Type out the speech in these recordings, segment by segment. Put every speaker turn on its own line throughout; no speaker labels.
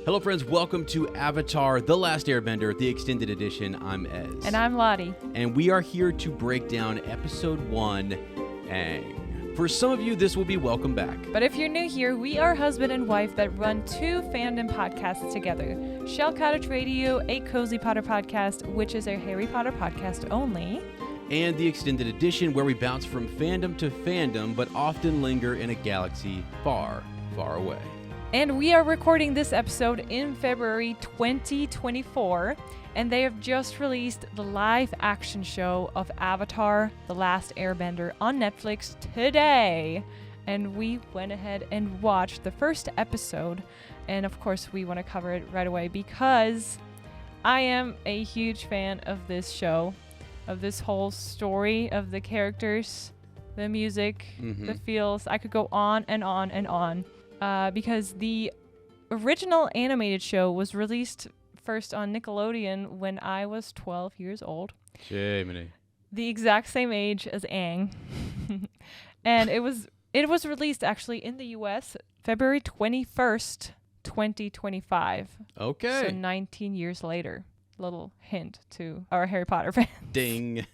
Hello, friends. Welcome to Avatar: The Last Airbender, the extended edition. I'm Ez.
And I'm Lottie.
And we are here to break down Episode 1, Aang. For some of you, this will be welcome back.
But if you're new here, we are husband and wife that run two fandom podcasts together. Shell Cottage Radio, a Cozy Potter podcast, which is a Harry Potter podcast only.
And the extended edition, where we bounce from fandom to fandom, but often linger in a galaxy far, far away.
And we are recording this episode in February 2024, and they have just released the live action show of Avatar: The Last Airbender on Netflix today. And we went ahead and watched the first episode, and of course we want to cover it right away because I am a huge fan of this show, of this whole story, of the characters, the music, the feels. I could go on and on and on. Because the original animated show was released first on Nickelodeon when I was 12 years old.
Jiminy.
The exact same age as Aang. And it was released actually in the US February 21st, 2025.
Okay.
So 19 years later. Little hint to our Harry Potter fans.
Ding.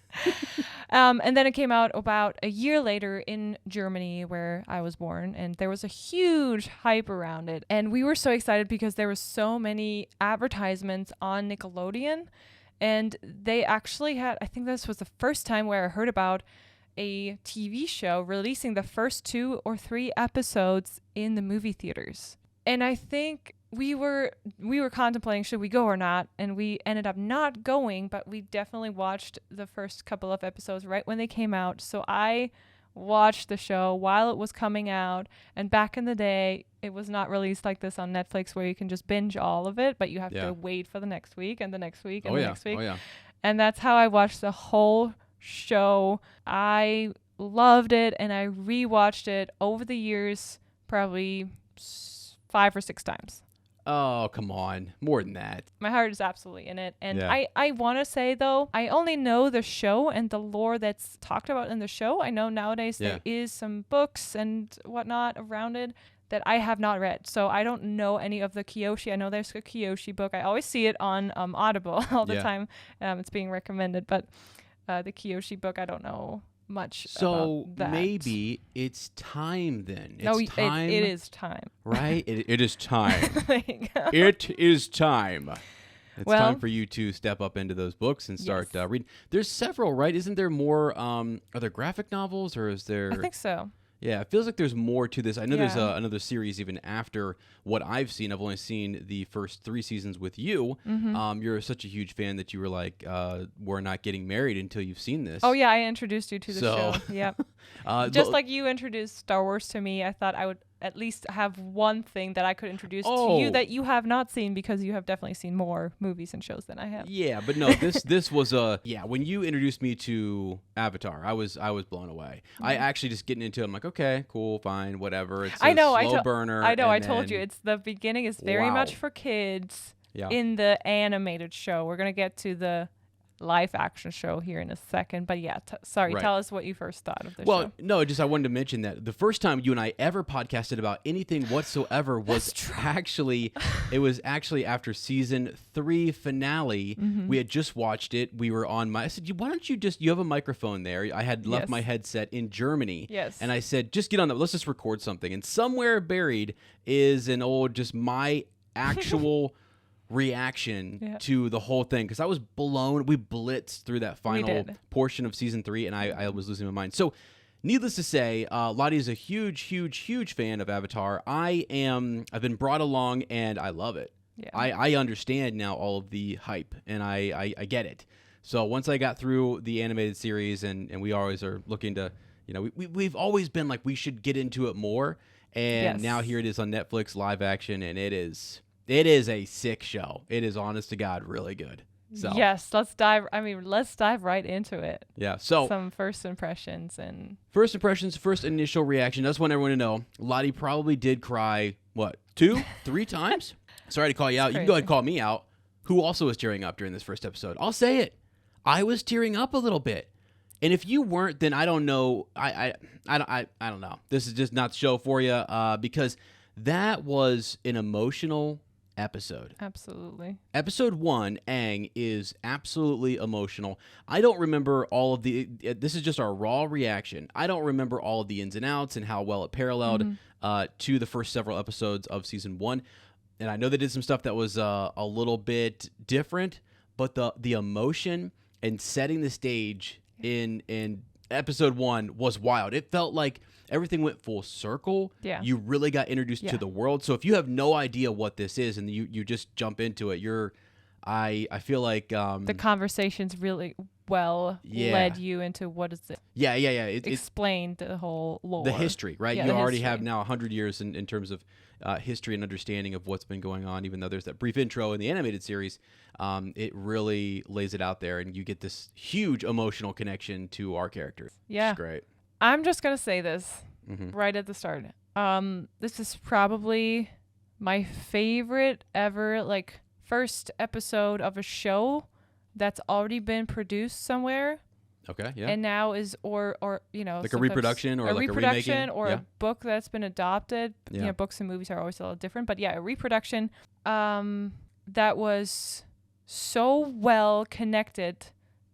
And then it came out about a year later in Germany, where I was born, and there was a huge hype around it. And we were so excited because there were so many advertisements on Nickelodeon, and they actually had, I think this was the first time where I heard about a TV show releasing the first 2 or 3 episodes in the movie theaters. And I think we were contemplating should we go or not, and we ended up not going, but we definitely watched the first couple of episodes right when they came out. So I watched the show while it was coming out, and back in the day it was not released like this on Netflix where you can just binge all of it, but you have to wait for the next week and the next week and the next week. And that's how I watched the whole show. I loved it, and I rewatched it over the years probably 5 or 6 times.
Oh, come on. More than that.
My heart is absolutely in it. And I want to say, though, I only know the show and the lore that's talked about in the show. I know nowadays there is some books and whatnot around it that I have not read. So I don't know any of the Kyoshi. I know there's a Kyoshi book. I always see it on Audible all the time. It's being recommended. But the Kyoshi book, I don't know much about that.
Maybe it's time then.
It's time. It is time.
Right? It is time.
There you go.
It is time. It's time for you to step up into those books and start reading. There's several, right? Isn't there more? Are there graphic novels, or is there?
I think so.
Yeah, it feels like there's more to this. I know there's another series even after what I've seen. I've only seen the first 3 seasons with you. You're such a huge fan that you were like, we're not getting married until you've seen this.
Oh, yeah, I introduced you to the show. Yep. Just like you introduced Star Wars to me, I thought I would at least have one thing that I could introduce to you that you have not seen, because you have definitely seen more movies and shows than I have.
Yeah, but no, this was when you introduced me to Avatar, I was blown away. I actually just getting into it, I'm like, okay, cool, fine, whatever. It's a slow burner.
I know, I told you, it's the beginning is very much for kids in the animated show. We're going to get to the live action show here in a second, but tell us what you first thought of the show.
Well, no, I wanted to mention that the first time you and I ever podcasted about anything whatsoever was actually after season 3 finale. We had just watched it. We were on I said, why don't you have a microphone there? I had left my headset in Germany.
Yes.
And I said, just get on that. Let's just record something. And somewhere buried is an old, just my actual reaction to the whole thing, because I was blown. We blitzed through that final portion of season 3, and I was losing my mind. So needless to say, Lottie is a huge fan of Avatar. I've been brought along, and I love it. I understand now all of the hype, and I get it. So once I got through the animated series, and we always are looking to, we've always been like, we should get into it more, and now here it is on Netflix live action, and it is a sick show. It is, honest to God, really good. So
yes, let's dive right into it.
Yeah. So
some first impressions,
first initial reaction. I just want everyone to know, Lottie probably did cry, 2, 3 times? Sorry to call you out. You can go ahead and call me out. Who also was tearing up during this first episode? I'll say it. I was tearing up a little bit. And if you weren't, then I don't know. I don't know. This is just not the show for you, because that was an emotional episode.
Absolutely.
Episode 1, Aang, is absolutely emotional. I don't remember all of the... This is just our raw reaction. I don't remember all of the ins and outs and how well it paralleled to the first several episodes of Season 1. And I know they did some stuff that was a little bit different, but the emotion and setting the stage in Episode 1 was wild. It felt like everything went full circle.
Yeah.
You really got introduced to the world. So if you have no idea what this is and you just jump into it, I feel like
the conversations really led you into what is it.
Yeah.
It explained the whole lore.
The history, right?
Yeah,
you already have now 100 years in terms of history and understanding of what's been going on, even though there's that brief intro in the animated series. It really lays it out there, and you get this huge emotional connection to our character.
Yeah.
It's great.
I'm just going to say this right at the start. This is probably my favorite ever, like, first episode of a show that's already been produced somewhere.
Okay, yeah.
And now is, or
like a reproduction or like a remaking?
Or a book that's been adopted.
Yeah.
You know, books and movies are always a little different. But yeah, a reproduction that was so well connected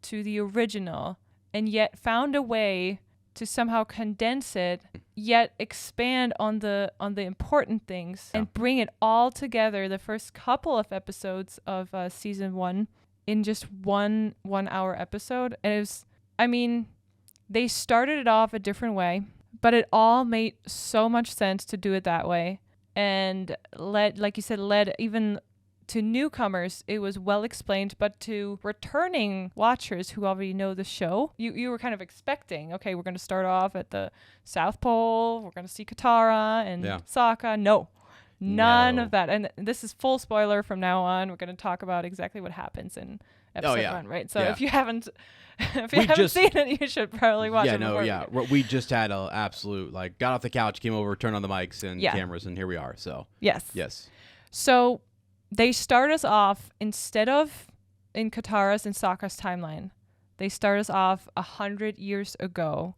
to the original and yet found a way to somehow condense it, yet expand on the important things and bring it all together, the first couple of episodes of Season 1 in just one 1 hour episode. And it was, I mean, they started it off a different way, but it all made so much sense to do it that way. And like you said, led even to newcomers, it was well explained, but to returning watchers who already know the show, you were kind of expecting, okay, we're going to start off at the South Pole, we're going to see Katara and Sokka. No, none of that. And this is full spoiler from now on. We're going to talk about exactly what happens in episode 1, right? So if you haven't seen it, you should probably watch it.
We just had a absolute, like, got off the couch, came over, turned on the mics and cameras, and here we are. So yes.
So they start us off, instead of in Katara's and Sokka's timeline, they start us off 100 years ago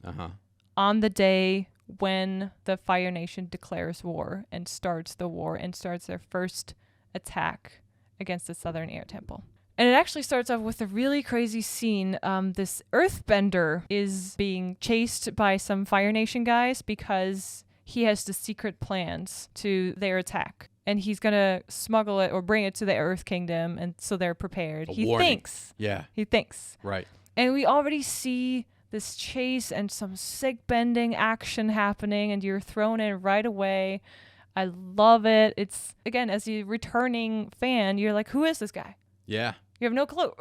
on the day when the Fire Nation declares war and starts the war and starts their first attack against the Southern Air Temple. And it actually starts off with a really crazy scene. This Earthbender is being chased by some Fire Nation guys because he has the secret plans to their attack. And he's going to smuggle it or bring it to the Earth Kingdom, and so they're prepared. He thinks.
Right.
And we already see this chase and some sick bending action happening, and you're thrown in right away. I love it. It's, again, as a returning fan, you're like, who is this guy?
Yeah.
You have no clue.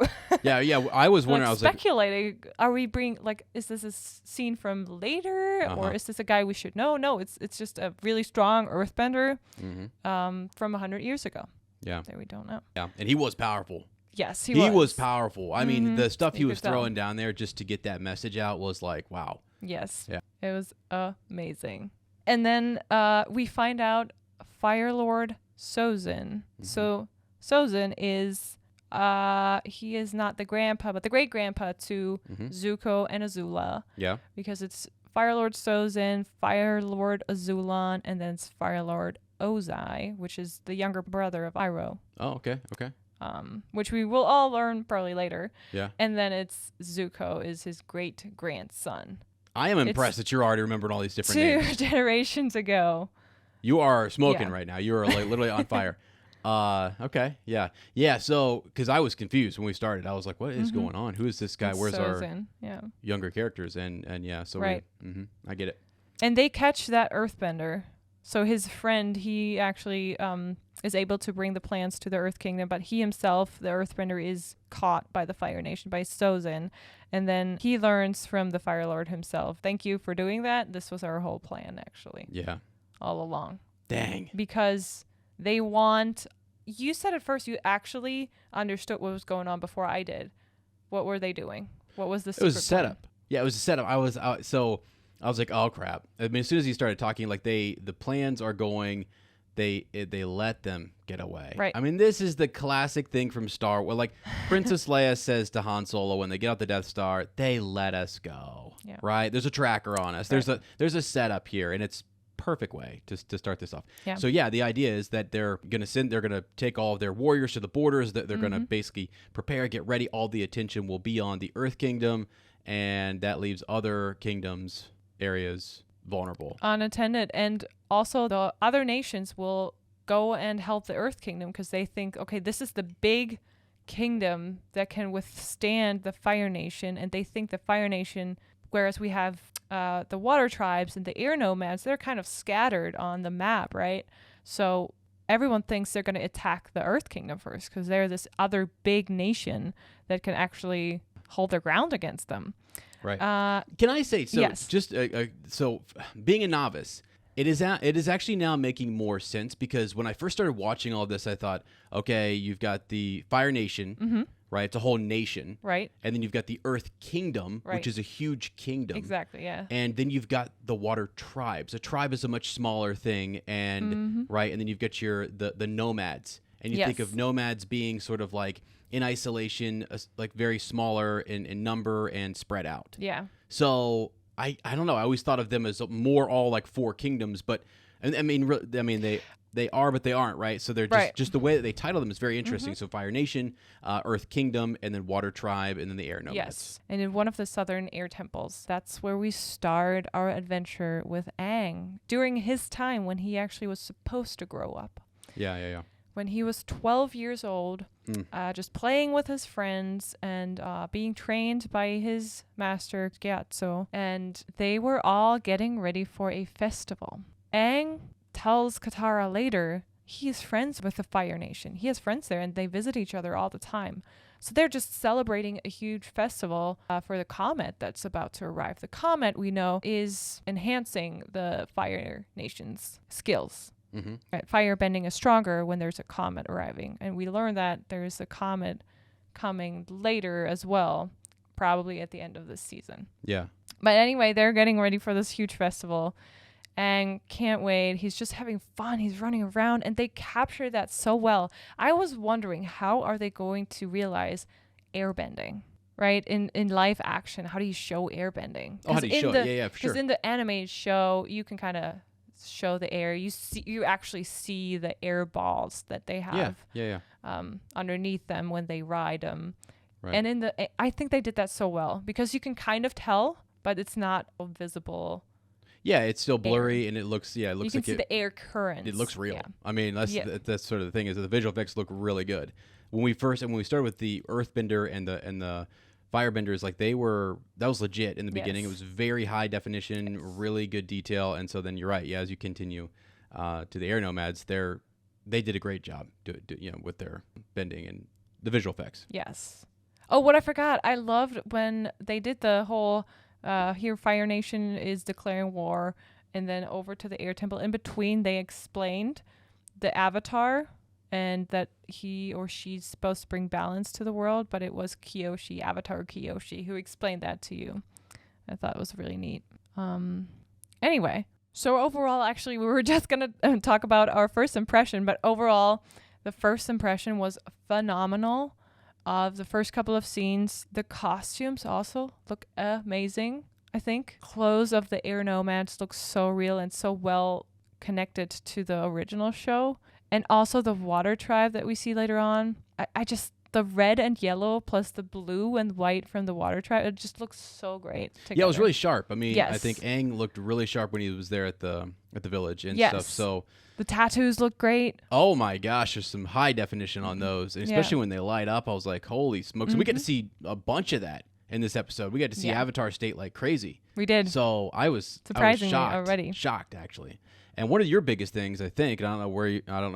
Yeah. I was wondering.
Like,
I was
speculating. Are we is this a scene from later, or is this a guy we should know? No, it's just a really strong Earthbender from 100 years ago.
Yeah.
That we don't know.
Yeah, and he was powerful.
Yes,
he was powerful. I mean, the stuff he was throwing down there just to get that message out was like, wow.
Yes.
Yeah.
It was amazing. And then we find out Fire Lord Sozin. So Sozin is he is not the grandpa, but the great grandpa to Zuko and Azula.
Yeah.
Because it's Fire Lord Sozin, Fire Lord Azulan, and then it's Fire Lord Ozai, which is the younger brother of Iroh.
Oh, okay.
Which we will all learn probably later.
Yeah.
And then it's Zuko is his great grandson.
I am impressed that you're already remembering all these different names.
2 generations ago.
You are smoking right now. You are like literally on fire. Okay. Yeah. So, because I was confused when we started, I was like, what is going on? Who is this guy?
It's
Where's
Sozin.
our younger characters? And yeah, so
right.
I get it.
And they catch that Earthbender. So his friend, he actually is able to bring the plans to the Earth Kingdom, but he himself, the Earthbender, is caught by the Fire Nation, by Sozin. And then he learns from the Fire Lord himself, thank you for doing that. This was our whole plan, actually.
Yeah.
All along.
Dang.
Because they want... You said at first you actually understood what was going on before I did. What were they doing? What was the secret?
It was a setup.
Plan?
Yeah, it was a setup. I was like, oh crap. I mean, as soon as he started talking, like the plans are going, they let them get away.
Right.
I mean, this is the classic thing from Star Wars. Like Princess Leia says to Han Solo when they get out the Death Star, they let us go.
Yeah.
Right? There's a tracker on us.
Right.
There's a setup here, and it's perfect way to start this off.
Yeah.
So yeah, the idea is that they're going to take all of their warriors to the borders, that they're going to basically prepare, get ready. All the attention will be on the Earth Kingdom, and that leaves other kingdoms, areas vulnerable.
Unattended. And also the other nations will go and help the Earth Kingdom because they think, okay, this is the big kingdom that can withstand the Fire Nation. And they think the Fire Nation, whereas we have the water tribes and the air nomads, they're kind of scattered on the map, right? So everyone thinks they're going to attack the Earth Kingdom first because they're this other big nation that can actually hold their ground against them.
Right. Can I say, so
yes.
just so being a novice, it is actually now making more sense, because when I first started watching all this, I thought, okay, you've got the Fire Nation, right? It's a whole nation.
Right.
And then you've got the Earth Kingdom,
Right.
which is a huge kingdom.
Exactly, yeah.
And then you've got the water tribes. A tribe is a much smaller thing, and right, and then you've got the nomads. And you think of nomads being sort of like in isolation, like very smaller in number and spread out.
Yeah.
So I don't know. I always thought of them as more all like four kingdoms, but I mean they are, but they aren't, right? So they're just the way that they title them is very interesting. So Fire Nation, Earth Kingdom, and then Water Tribe, and then the Air Nomads.
Yes. And in one of the southern air temples, that's where we start our adventure with Aang during his time when he actually was supposed to grow up.
Yeah.
When he was 12 years old, just playing with his friends and being trained by his master, Gyatso. And they were all getting ready for a festival. Aang tells Katara later he's friends with the Fire Nation. He has friends there, and they visit each other all the time. So they're just celebrating a huge festival for the comet that's about to arrive. The comet, we know, is enhancing the Fire Nation's skills. Right, fire bending is stronger when there's a comet arriving, and we learn that there's a comet coming later as well, probably at the end of this season.
Yeah.
But anyway, they're getting ready for this huge festival and can't wait. He's just having fun. He's running around, and they capture that so well. I was wondering, how are they going to realize airbending? Right, in live action, how do you show airbending?
Oh, how do you show it? Yeah, for sure.
Because in the animated show, you can kind of show the air. You actually see the air balls that they have underneath them when they ride them. Right. And I think they did that so well, because you can kind of tell, but it's not visible.
Yeah, it's still blurry, and it looks
you
like
can see the air currents.
It looks real. Yeah. I mean, that's sort of the thing, is that the visual effects look really good. When we started with the Earthbender and the Firebenders, like that was legit in the beginning. It was very high definition, really good detail. And so then you're right. Yeah, as you continue to the Air Nomads, they did a great job with their bending and the visual effects.
Yes. Oh, what I forgot. I loved when they did the whole here Fire Nation is declaring war, and then over to the Air Temple. In between, they explained the Avatar, and that he or she's supposed to bring balance to the world, but it was Kyoshi, Avatar Kyoshi, who explained that to you. I thought it was really neat. Anyway, so overall, actually, we were just going to talk about our first impression, but overall, the first impression was phenomenal. Of the first couple of scenes, the costumes also look amazing, I think. Clothes of the Air Nomads look so real and so well connected to the original show. And also the water tribe that we see later on. I just, the red and yellow plus the blue and white from the water tribe, it just looks so great together.
Yeah, it was really sharp. I mean, I think Aang looked really sharp when he was there at the village and stuff. So
the tattoos look great.
Oh my gosh, there's some high definition on those, and especially when they light up. I was like, holy smokes. And we get to see a bunch of that in this episode. We got to see Avatar State like crazy.
We did.
So I was
surprisingly
shocked, shocked actually. And one of your biggest things, I think, and I don't know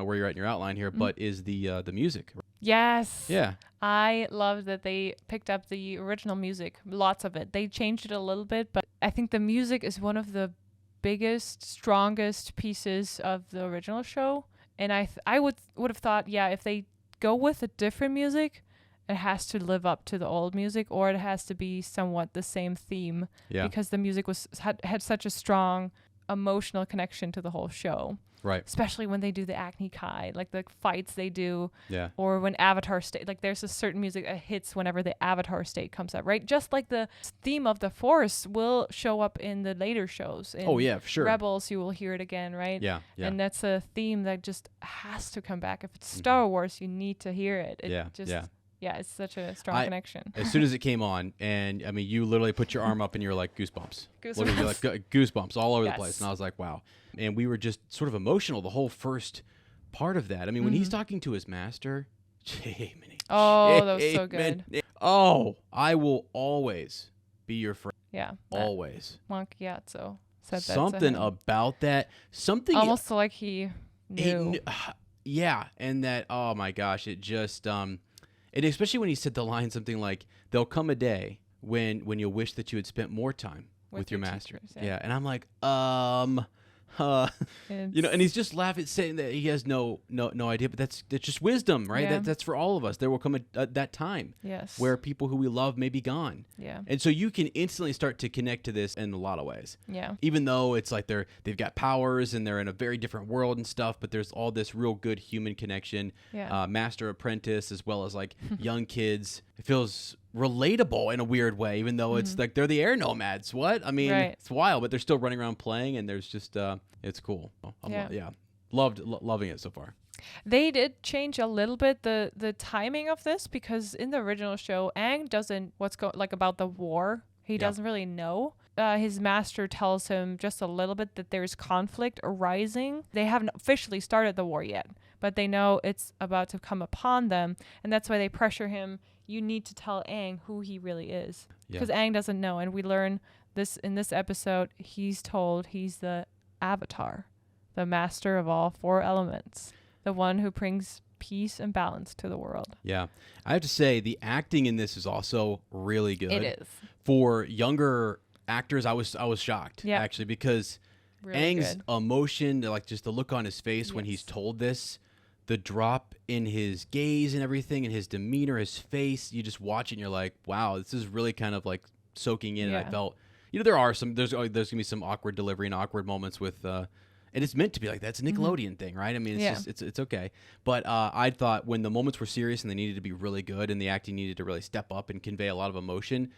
where you're at in your outline here, but is the music.
Yes.
Yeah.
I love that they picked up the original music, lots of it. They changed it a little bit, but I think the music is one of the biggest, strongest pieces of the original show. And I would have thought, if they go with a different music, it has to live up to the old music, or it has to be somewhat the same theme, because the music had such a strong emotional connection to the whole show.
Right.
Especially when they do the Acne Kai, like the fights they do.
Yeah.
Or when Avatar state, like there's a certain music that hits whenever the Avatar state comes up, right? Just like the theme of the Force will show up in the later shows. In
For sure.
Rebels, you will hear it again, right?
Yeah. Yeah.
And that's a theme that just has to come back. If it's Star Wars, you need to hear it. Yeah, it's such a strong connection.
As soon as it came on, and I mean, you literally put your arm up and you're like, goosebumps. Literally, you're like, goosebumps all over the place. And I was like, wow. And we were just sort of emotional the whole first part of that. I mean, when he's talking to his master, Jiminy.
Oh, that was so good.
Oh, I will always be your friend.
Yeah.
Always.
Monk Gyatso said that.
Something about that. Something.
Almost like he knew.
Yeah. And that, oh my gosh, it just, and especially when he said the line something like, there'll come a day when you'll wish that you had spent more time with your master.
Teachers,
yeah. And I'm like, and he's just laughing, saying that he has no idea, but that's just wisdom, right?
Yeah.
That's for all of us. There will come that time where people who we love may be gone.
Yeah.
And so you can instantly start to connect to this in a lot of ways.
Yeah.
Even though it's like they've got powers and they're in a very different world and stuff, but there's all this real good human connection.
Yeah.
Master apprentice, as well as like young kids. It feels relatable in a weird way, even though it's like they're the air nomads. What? I mean, It's wild, but they're still running around playing, and there's just it's cool. Loving it so far.
They did change a little bit the timing of this, because in the original show, Aang doesn't about the war. He doesn't really know. His master tells him just a little bit that there's conflict arising. They haven't officially started the war yet, but they know it's about to come upon them, and that's why they pressure him. You need to tell Aang who he really is, because Aang doesn't know. And we learn this in this episode. He's told he's the Avatar, the master of all four elements, the one who brings peace and balance to the world. Yeah.
I have to say the acting in this is also really good.
It is.
For younger actors, I was shocked actually, because
really
Aang's emotion, like just the look on his face when he's told this, the drop in his gaze and everything, and his demeanor, his face, you just watch it and you're like, wow, this is really kind of like soaking in. And I felt, there's going to be some awkward delivery and awkward moments with, and it's meant to be like that. It's a Nickelodeon thing, right? I mean, it's just, it's okay. But I thought when the moments were serious and they needed to be really good and the acting needed to really step up and convey a lot of emotion,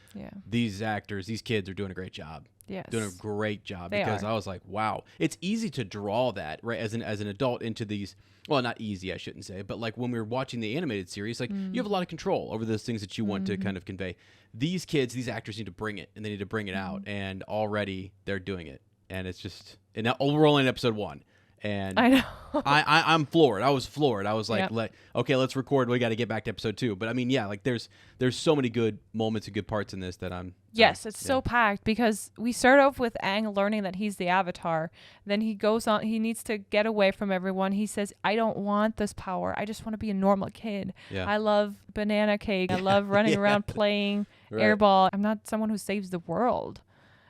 these actors, these kids are doing a great job.
Yes.
Doing a great job,
They
because
are.
I was like, wow. It's easy to draw that, right, as an adult into these, well, not easy, I shouldn't say, but like when we were watching the animated series, like you have a lot of control over those things that you want to kind of convey. These kids, these actors need to bring it, and they need to bring it out, and already they're doing it. And it's just, and now we're only in episode 1. And
I know.
I'm floored. I was floored. I was like, okay, let's record. We got to get back to episode 2. But I mean, like there's so many good moments and good parts in this that I'm.
Yes, it's so packed, because we start off with Aang learning that he's the Avatar. Then he goes on. He needs to get away from everyone. He says, "I don't want this power. I just want to be a normal kid. I love banana cake. I love running around playing airball. I'm not someone who saves the world."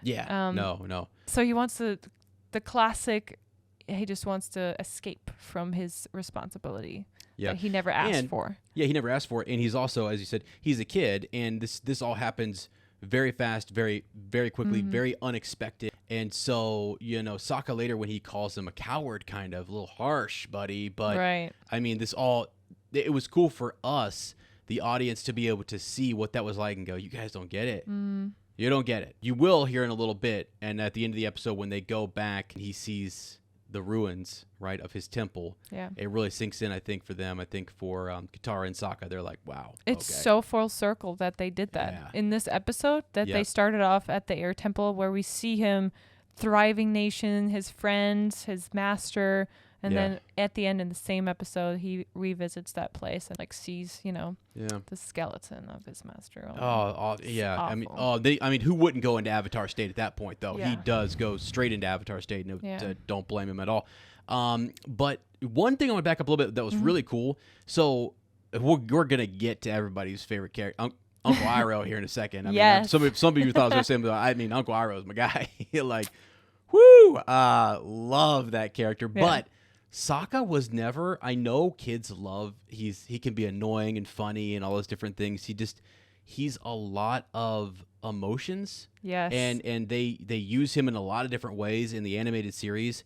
Yeah. No.
So he wants the classic. He just wants to escape from his responsibility that he never asked for. Yeah, he never asked for it.
And he's also, as you said, he's a kid, and this all happens very fast, very, very quickly, very unexpected. And so, Sokka later, when he calls him a coward, kind of a little harsh, buddy. But I mean, it was cool for us, the audience, to be able to see what that was like and go, you guys don't get it. You don't get it. You will here in a little bit. And at the end of the episode, when they go back, he sees the ruins, right, of his temple. Yeah. It really sinks in, I think, for them. I think for Katara and Sokka, they're like, wow.
It's so full circle that they did that in this episode, that they started off at the air temple, where we see him, thriving nation, his friends, his master, and then at the end in the same episode, he revisits that place and like sees, the skeleton of his master.
I mean, who wouldn't go into Avatar state at that point, though? He does go straight into Avatar state, and don't blame him at all. But one thing I want to back up a little bit that was really cool. So we're gonna get to everybody's favorite character, Uncle Iroh, here in a second. I mean, some of you thought I was gonna say him, but I mean, Uncle Iroh is my guy. Like, whoo, love that character, but. Sokka was never, I know kids love, he can be annoying and funny and all those different things. He's a lot of emotions. Yes. And they use him in a lot of different ways in the animated series.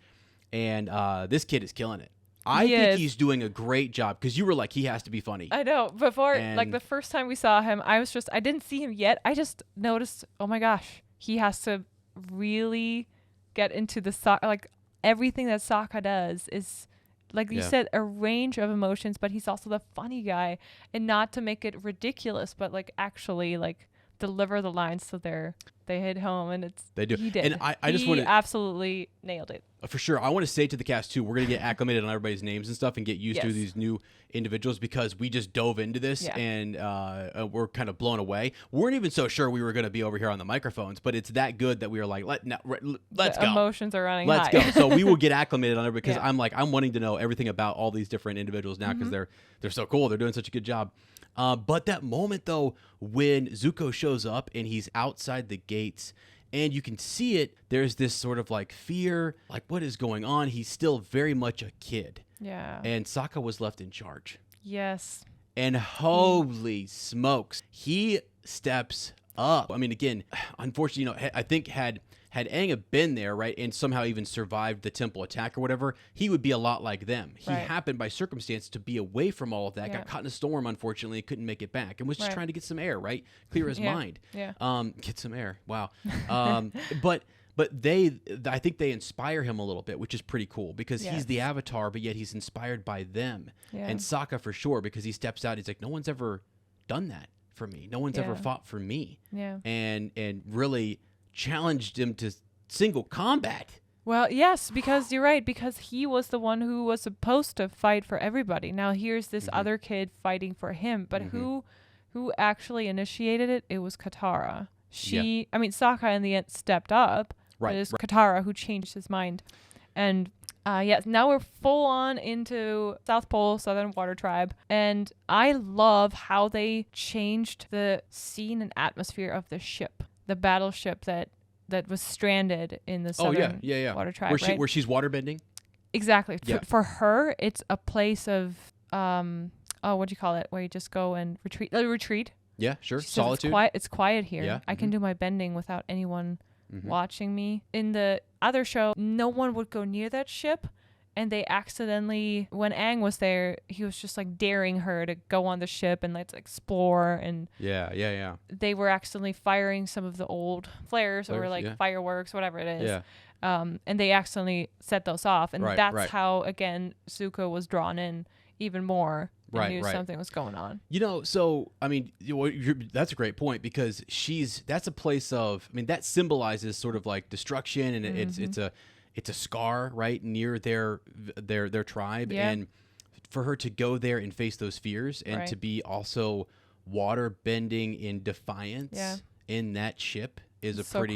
And this kid is killing it. I think he's doing a great job because you were like, he has to be funny.
I know. Before, like the first time we saw him, I didn't see him yet. I just noticed, oh my gosh, he has to really get into the like everything that Sokka does is, like you said, a range of emotions, but he's also the funny guy, and not to make it ridiculous, but like actually like deliver the lines so they hit home, and
they do.
He did.
And I just want to
absolutely nailed it.
For sure. I want to say to the cast too, we're going to get acclimated on everybody's names and stuff and get used to these new individuals because we just dove into this and we're kind of blown away. We weren't even so sure we were going to be over here on the microphones, but it's that good that we were like, let's go.
Emotions are running
Let's
high.
go. So we will get acclimated on it because I'm wanting to know everything about all these different individuals now because they're so cool. They're doing such a good job. But that moment though, when Zuko shows up and he's outside the gates, and you can see it, there's this sort of like fear, like what is going on? He's still very much a kid.
Yeah.
And Sokka was left in charge.
Yes.
And holy smokes, he steps up. I mean, again, unfortunately, I think had Aang been there, right, and somehow even survived the temple attack or whatever, he would be a lot like them. He happened by circumstance to be away from all of that, got caught in a storm, unfortunately, couldn't make it back, and was just trying to get some air, right? Clear his mind.
Yeah.
Get some air. Wow. But I think they inspire him a little bit, which is pretty cool because he's the Avatar, but yet he's inspired by them. Yeah. And Sokka for sure, because he steps out, he's like, no one's ever done that for me. No one's ever fought for me. Yeah. And really challenged him to single combat.
Well, yes, because you're right, because he was the one who was supposed to fight for everybody. Now here's this other kid fighting for him, but who actually initiated it? It was Katara. I mean, Sokka in the end stepped up, but it's Katara who changed his mind. And now we're full on into South Pole, Southern Water Tribe. And I love how they changed the scene and atmosphere of the ship. The battleship that was stranded in the Southern Water Tribe,
where she's waterbending.
Exactly. Yeah. For her, it's a place of what do you call it? Where you just go and retreat.
Yeah, sure.
Solitude. It's quiet here. Yeah. I can do my bending without anyone watching me. In the other show, no one would go near that ship. And they accidentally, when Aang was there, he was just like daring her to go on the ship and let's explore. And they were accidentally firing some of the old flares or like fireworks, whatever it is. Yeah. And they accidentally set those off. And that's how, again, Zuko was drawn in even more. And knew something was going on.
You know, so, I mean, that's a great point because that's a place of, I mean, that symbolizes sort of like destruction and it's a scar right near their tribe, and for her to go there and face those fears and to be also water bending in defiance in that ship is it's pretty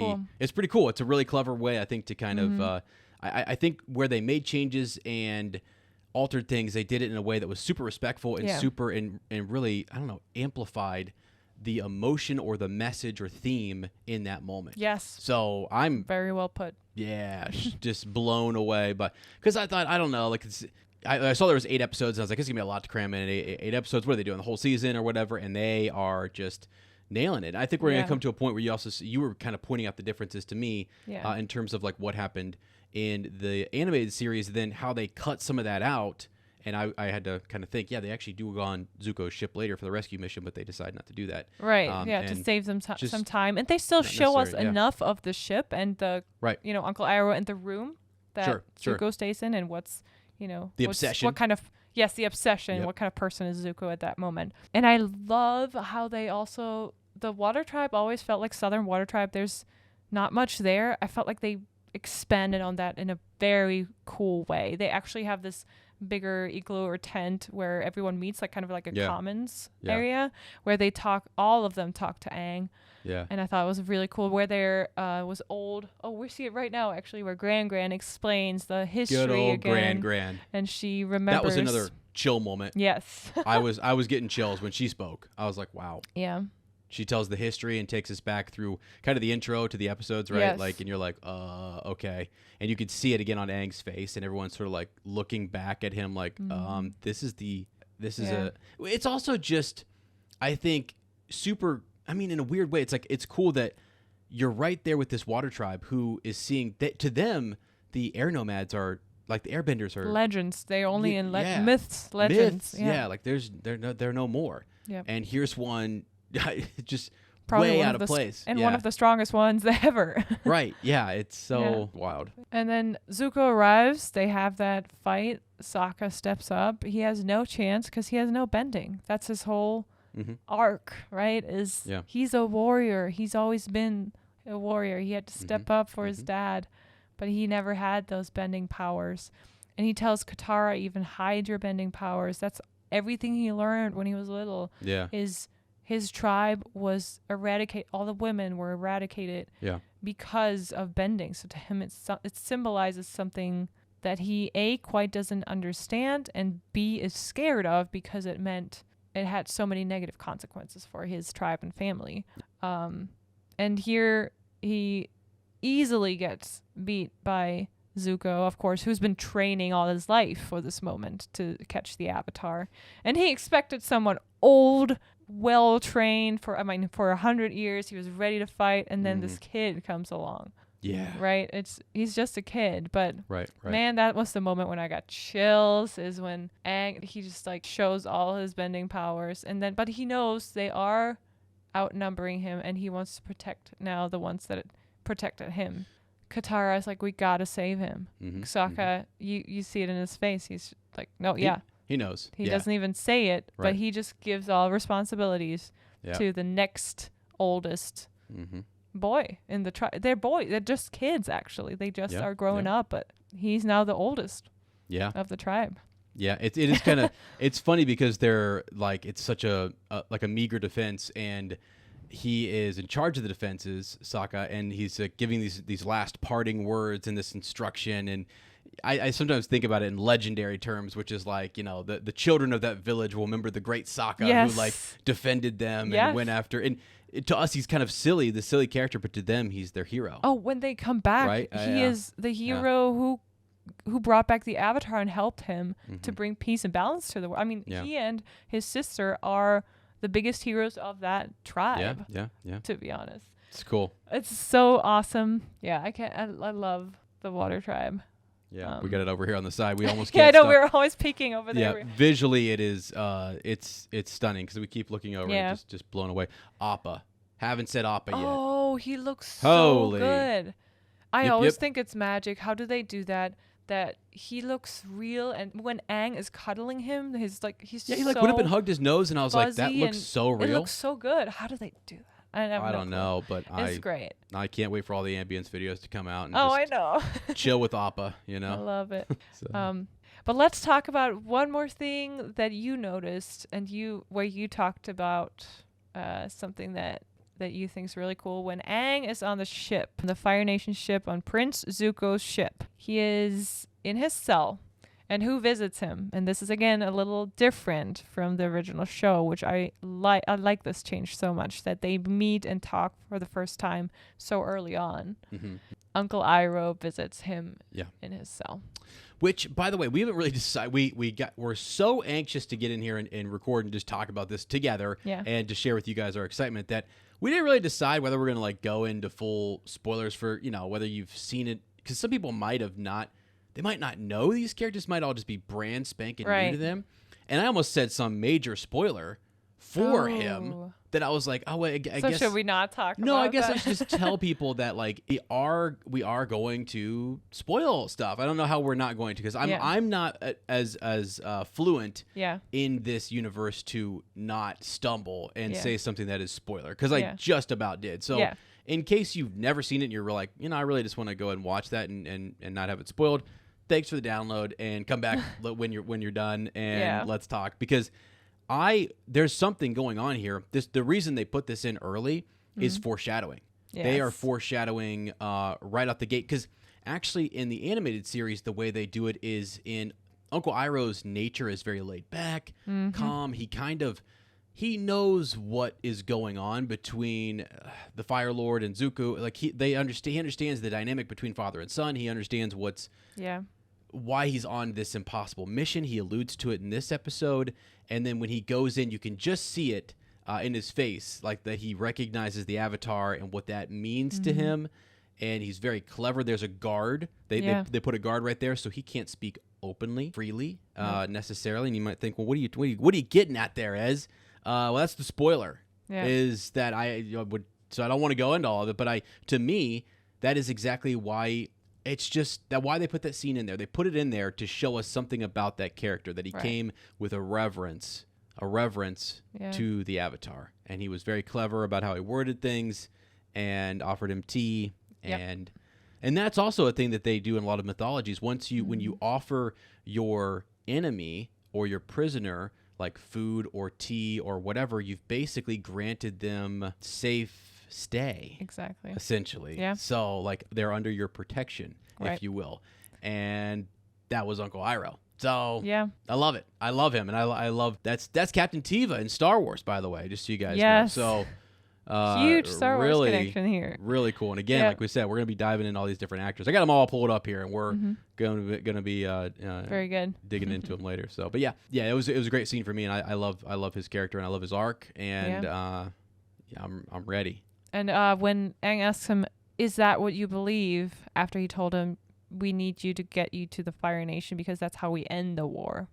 cool. It's a really clever way, I think, to kind of I think where they made changes and altered things, they did it in a way that was super respectful and super and really, I don't know, amplified the emotion or the message or theme in that moment.
Yes.
So I'm
very well put.
Yeah, just blown away. But because I thought, I don't know, like I saw there was 8 episodes, and I was like, it's gonna be a lot to cram in 8 episodes. What are they doing, the whole season or whatever? And they are just nailing it. I think we're gonna come to a point where you were kind of pointing out the differences to me in terms of like what happened in the animated series, then how they cut some of that out. And I had to kind of think, they actually do go on Zuko's ship later for the rescue mission, but they decide not to do that.
Right, to save them some time. And they still show us enough of the ship and the, Uncle Iroh and the room that Zuko stays in and what's,
the obsession.
What kind of, the obsession, what kind of person is Zuko at that moment. And I love how they also, the Water Tribe always felt like Southern Water Tribe. There's not much there. I felt like they expanded on that in a very cool way. They actually have this bigger igloo or tent where everyone meets, like kind of like a commons area where they all of them talk to Aang. And I thought it was really cool where there was old, we see it right now actually, where Gran explains the history. Good old
Gran.
And she remembers.
That was another chill moment.
Yes.
I was getting chills when she spoke. I was like, wow.
Yeah.
She tells the history and takes us back through kind of the intro to the episodes, right? Yes. Like, and you're like, okay. And you could see it again on Aang's face, and everyone's sort of like looking back at him, like, it's also just, I think, super. I mean, in a weird way, it's like it's cool that you're right there with this Water Tribe who is seeing that to them the air nomads are like the Airbenders are
legends. They only
Yeah,
in
yeah.
myths, legends.
Yeah, like they're no more.
Yep.
And here's one just
Probably
way
one
out
of
of
the
place.
and
yeah.
one of the strongest ones ever.
Right. Yeah, it's so wild.
And then Zuko arrives. They have that fight. Sokka steps up. He has no chance because he has no bending. That's his whole arc, right? He's a warrior. He's always been a warrior. He had to step up for his dad, but he never had those bending powers. And he tells Katara, even hide your bending powers. That's everything he learned when he was little.
Yeah.
His tribe was eradicated. All the women were eradicated because of bending. So to him, it symbolizes something that he, A, quite doesn't understand, and B, is scared of because it meant it had so many negative consequences for his tribe and family. And here he easily gets beat by Zuko, of course, who's been training all his life for this moment to catch the Avatar. And he expected someone old, well-trained for 100 years. He was ready to fight, and then this kid comes along.
Yeah.
Right? He's just a kid, but
right.
man, that was the moment when I got chills, is when Aang, he just like shows all his bending powers, but he knows they are outnumbering him, and he wants to protect now the ones that protected him. Katara is like, we gotta save him. Sokka, you see it in his face. He's like, no,
He knows.
He doesn't even say it, but he just gives all responsibilities to the next oldest boy in the tribe. They're just kids, actually. They just are growing up, but he's now the oldest of the tribe.
Yeah, it is kind of it's funny because they're like, it's such a meager defense, and he is in charge of the defenses, Sokka, and he's giving these last parting words and this instruction. And I sometimes think about it in legendary terms, which is like, the children of that village will remember the great Sokka who like defended them and went after. And to us, he's kind of the silly character, but to them, he's their hero.
Oh, when they come back, he is the hero who brought back the Avatar and helped him to bring peace and balance to the world. I mean, he and his sister are the biggest heroes of that tribe. Yeah. To be honest,
it's cool.
It's so awesome. Yeah, I love the Water Tribe.
Yeah, we got it over here on the side. We almost can't.
I know, we were always peeking over there.
Yeah, visually it is. It's stunning because we keep looking over and just blown away. Appa, haven't said Appa yet.
Oh, he looks so good. I always think it's magic. How do they do that? That he looks real, and when Aang is cuddling him, he
like went up and hugged his nose, and I was like, that looks so real.
It looks so good. How do they do that? I
don't know, but
it's great.
I can't wait for all the ambience videos to come out and
I know.
chill with Appa, I
love it. But let's talk about one more thing that you noticed, and where you talked about something that you think is really cool. When Aang is on the ship, the Fire Nation ship, on Prince Zuko's ship, he is in his cell. And who visits him? And this is, again, a little different from the original show, which I like this change so much, that they meet and talk for the first time so early on. Uncle Iroh visits him in his cell.
Which, by the way, we haven't really decided. We're so anxious to get in here and record and just talk about this together and to share with you guys our excitement that we didn't really decide whether we're going to go into full spoilers for, whether you've seen it. Because some people might have not. They might not know these characters, might all just be brand spanking new to them. And I almost said some major spoiler for him that I was like, oh, wait, I guess.
So should we not talk about
No, I guess
that?
I should just tell people that we are going to spoil stuff. I don't know how we're not going to, because I'm not as fluent in this universe to not stumble and say something that is spoiler, because I just about did. So in case you've never seen it and you're like, I really just want to go ahead and watch that and not have it spoiled, thanks for the download, and come back when you're done and let's talk, because there's something going on here. The reason they put this in early is foreshadowing. Yes. They are foreshadowing right out the gate, because actually in the animated series, the way they do it is in Uncle Iroh's nature is very laid back, calm. He knows what is going on between the Fire Lord and Zuko. He understands the dynamic between father and son. He understands why he's on this impossible mission. He alludes to it in this episode. And then when he goes in, you can just see it in his face, like that he recognizes the Avatar and what that means to him. and he's very clever. There's a guard. They put a guard right there, so he can't speak openly, freely, necessarily. And you might think, well, what are you getting at there, Ez? Well, that's the spoiler. Yeah. Is that I would. So I don't want to go into all of it, but to me, that is exactly why. It's just that why they put that scene in there. They put it in there to show us something about that character, that he came with a reverence to the Avatar. And he was very clever about how he worded things and offered him tea. And that's also a thing that they do in a lot of mythologies. When you offer your enemy or your prisoner like food or tea or whatever, you've basically granted them safe stay,
exactly,
essentially. So like they're under your protection, if you will. And that was Uncle Iroh. So I love it. I love him, and I love that's Captain Teva in Star Wars, by the way, just so you guys know. So
huge Star Wars connection here.
Really cool. And again, like we said, we're gonna be diving in all these different actors. I got them all pulled up here, and we're gonna be
very good
digging into them later. So, but it was a great scene for me, and I love his character, and I love his arc, and I'm ready.
And when Aang asks him, "Is that what you believe?" after he told him, "We need you to get you to the Fire Nation because that's how we end the war."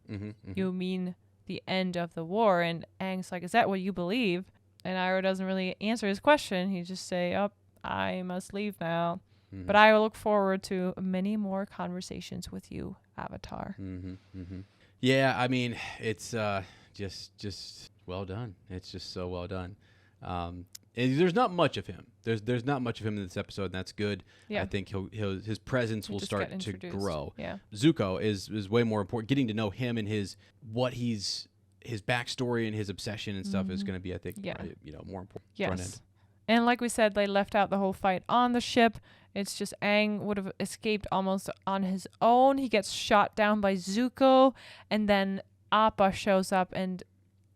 You mean the end of the war? And Aang's like, "Is that what you believe?" And Iroh doesn't really answer his question. He just say, "Oh, I must leave now. But I will look forward to many more conversations with you, Avatar."
Yeah, I mean, it's just well done. It's just so well done. And there's not much of him. There's not much of him in this episode, and that's good. I think his presence will start to grow. Zuko is way more important. Getting to know him and his backstory and his obsession and stuff is going to be, I think, more important. Front end.
And like we said, they left out the whole fight on the ship. It's just Aang would have escaped almost on his own. He gets shot down by Zuko, and then Appa shows up, and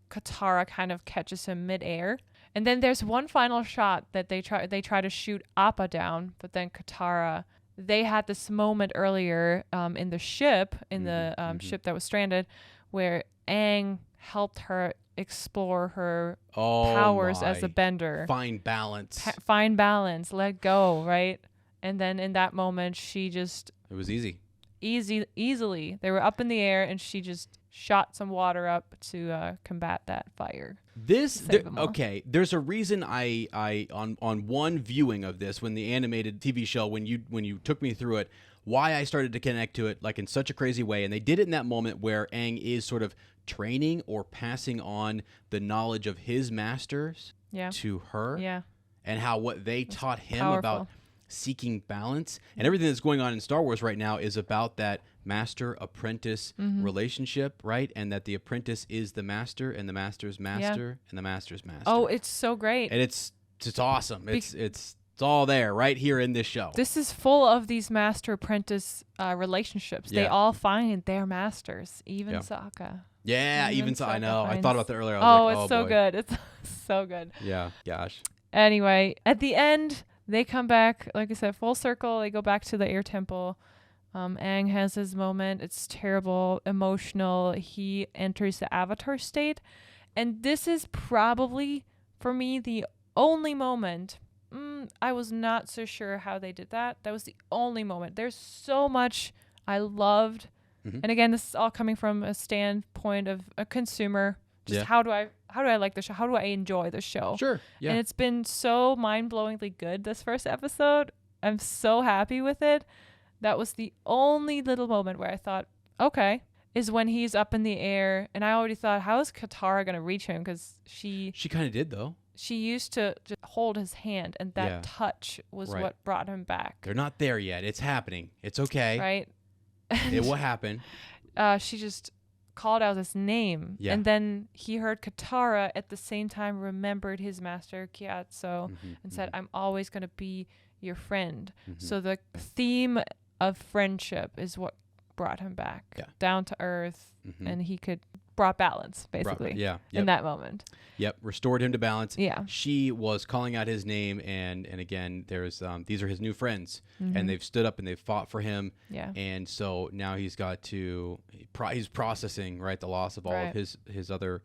Katara kind of catches him midair. And then there's one final shot that they try to shoot Appa down, but then Katara, they had this moment earlier in the ship, ship that was stranded, where Aang helped her explore her powers as a bender.
Find balance.
Find balance. Let go, right? And then in that moment, she just...
It was easy.
Easily. They were up in the air, and she just shot some water up to combat that fire. There's
a reason I on one viewing of this, when the animated TV show, when you took me through it, why I started to connect to it like in such a crazy way. And they did it in that moment where Aang is sort of training or passing on the knowledge of his masters to her.
Yeah.
And how what they taught him
powerful.
About seeking balance. And everything that's going on in Star Wars right now is about that master-apprentice relationship, right? And that the apprentice is the master, and the master's master, and the master's master.
Oh, it's so great.
And it's awesome. It's all there right here in this show.
This is full of these master-apprentice relationships. They all find their masters, even Sokka.
Yeah, even Sokka. I know. I thought about that earlier. I was
it's so good. It's so good.
Yeah, gosh.
Anyway, at the end, they come back, like I said, full circle. They go back to the air temple. Aang has his moment. It's terrible, emotional. He enters the Avatar state. And this is probably, for me, the only moment. I was not so sure how they did that. That was the only moment. There's so much I loved. And again, this is all coming from a standpoint of a consumer. Just how do I like the show? How do I enjoy the show?
Sure. Yeah.
And it's been so mind-blowingly good this first episode. I'm so happy with it. That was the only little moment where I thought, okay, is when he's up in the air. And I already thought, how is Katara going to reach him? Because she
kind of did, though.
She used to just hold his hand, and that touch was what brought him back.
They're not there yet. It's happening. It's okay.
Right?
It will happen.
She just called out his name. Yeah. And then he heard Katara at the same time remembered his master, Gyatso, and said, I'm always going to be your friend. So the theme of friendship is what brought him back down to earth, and he brought balance, basically, in that moment.
Yep, restored him to balance.
Yeah.
She was calling out his name, and again, there's these are his new friends, and they've stood up and they've fought for him.
Yeah.
And so now he's got to, he's processing, right, the loss of all of his other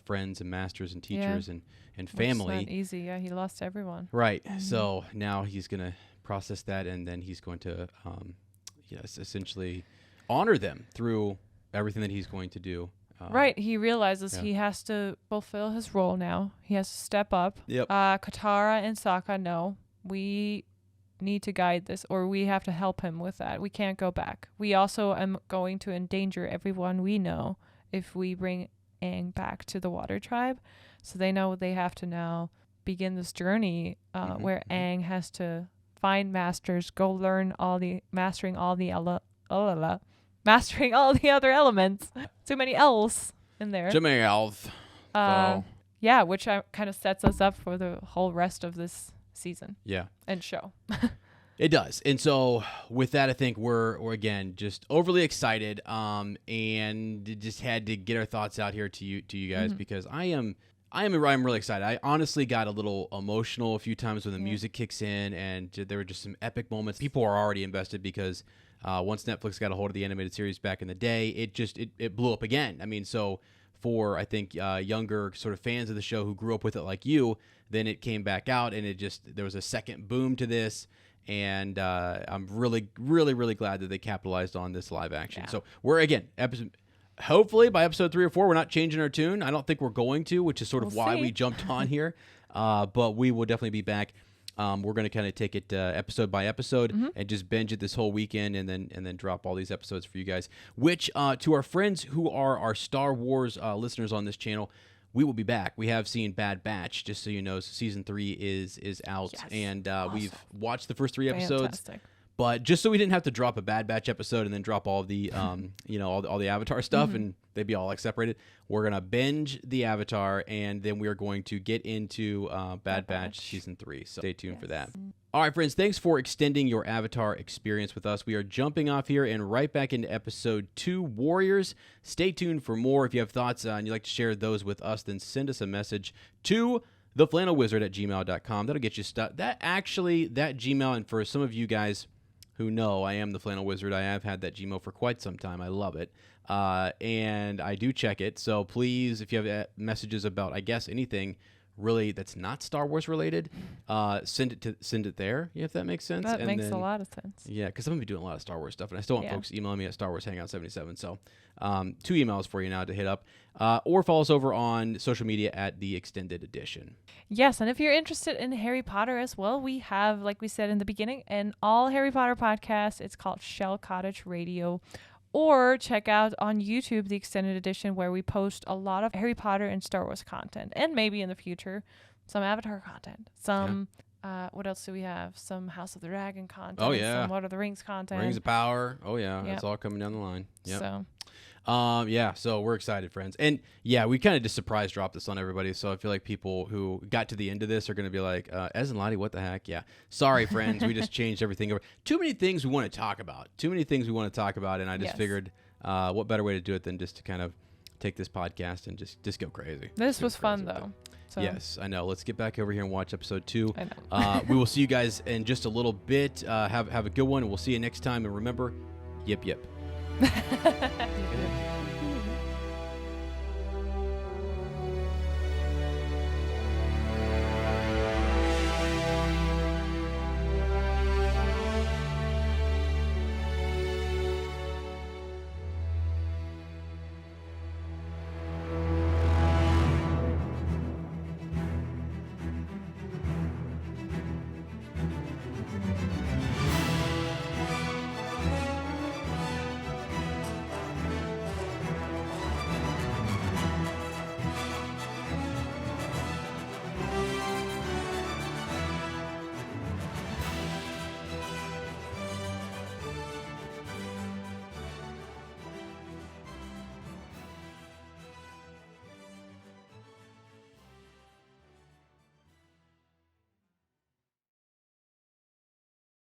friends and masters and teachers and family.
It's not easy. Yeah, he lost everyone.
Right. So now he's going to process that, and then he's going to, essentially honor them through everything that he's going to do.
Right. He realizes he has to fulfill his role now. He has to step up.
Yep.
Katara and Sokka know we need to guide this, or we have to help him with that. We can't go back. We also am going to endanger everyone we know if we bring Aang back to the Water Tribe. So they know they have to now begin this journey where Aang has to find masters, go learn mastering all the other elements. Too many L's in there.
Too many L's.
Yeah, which kind of sets us up for the whole rest of this season.
Yeah.
And show.
It does. And so with that, I think we're again just overly excited, and just had to get our thoughts out here to you guys, because I'm really excited. I honestly got a little emotional a few times when the music kicks in, and there were just some epic moments. People are already invested because once Netflix got a hold of the animated series back in the day, it blew up again. I mean, so for, I think, younger sort of fans of the show who grew up with it like you, then it came back out, and there was a second boom to this. And I'm really, really, really glad that they capitalized on this live action. Yeah. So we're, again, hopefully by episode 3 or 4, we're not changing our tune. I don't think we're going to, which is sort of why we jumped on here. But we will definitely be back. We're going to kind of take it episode by episode and just binge it this whole weekend, and then drop all these episodes for you guys. Which, to our friends who are our Star Wars listeners on this channel, we will be back. We have seen Bad Batch, just so you know. Season 3 is out, and awesome. We've watched the first 3 episodes. Fantastic. But just so we didn't have to drop a Bad Batch episode and then drop all of the, all the Avatar stuff, and they'd be all like separated, we're gonna binge the Avatar, and then we are going to get into Bad Batch Season 3. So stay tuned for that. All right, friends, thanks for extending your Avatar experience with us. We are jumping off here and right back into episode 2, Warriors. Stay tuned for more. If you have thoughts and you'd like to share those with us, then send us a message to theflannelwizard@gmail.com. That'll get you stuck. That Gmail, and for some of you guys who know I am the Flannel Wizard, I have had that Gmail for quite some time. I love it. And I do check it. So please, if you have messages about, I guess, anything really that's not Star Wars related, send it there, if that makes sense.
That makes a lot of sense.
Yeah, because I'm going to be doing a lot of Star Wars stuff, and I still want folks emailing me at Star Wars Hangout 77. So 2 emails for you now to hit up. Or follow us over on social media at The Extended Edition. Yes,
and if you're interested in Harry Potter as well, we have, like we said in the beginning, an all Harry Potter podcast. It's called Shell Cottage Radio. Or check out on YouTube the Extended Edition, where we post a lot of Harry Potter and Star Wars content. And maybe in the future, some Avatar content. Some, what else do we have? Some House of the Dragon content.
Oh, yeah.
Some Lord of the Rings content.
Rings of Power. Oh, yeah. It's all coming down the line. Yep. So we're excited, friends. And we kind of just surprise dropped this on everybody. So I feel like people who got to the end of this are going to be like, Ez and Lottie, what the heck? Yeah. Sorry, friends. We just changed everything over. Too many things we want to talk about. And I just figured what better way to do it than just to kind of take this podcast and just go crazy.
This was fun, though.
So. Yes, I know. Let's get back over here and watch episode 2. I know. We will see you guys in just a little bit. Have a good one, and we'll see you next time. And remember, yip, yip.
Yip, yip.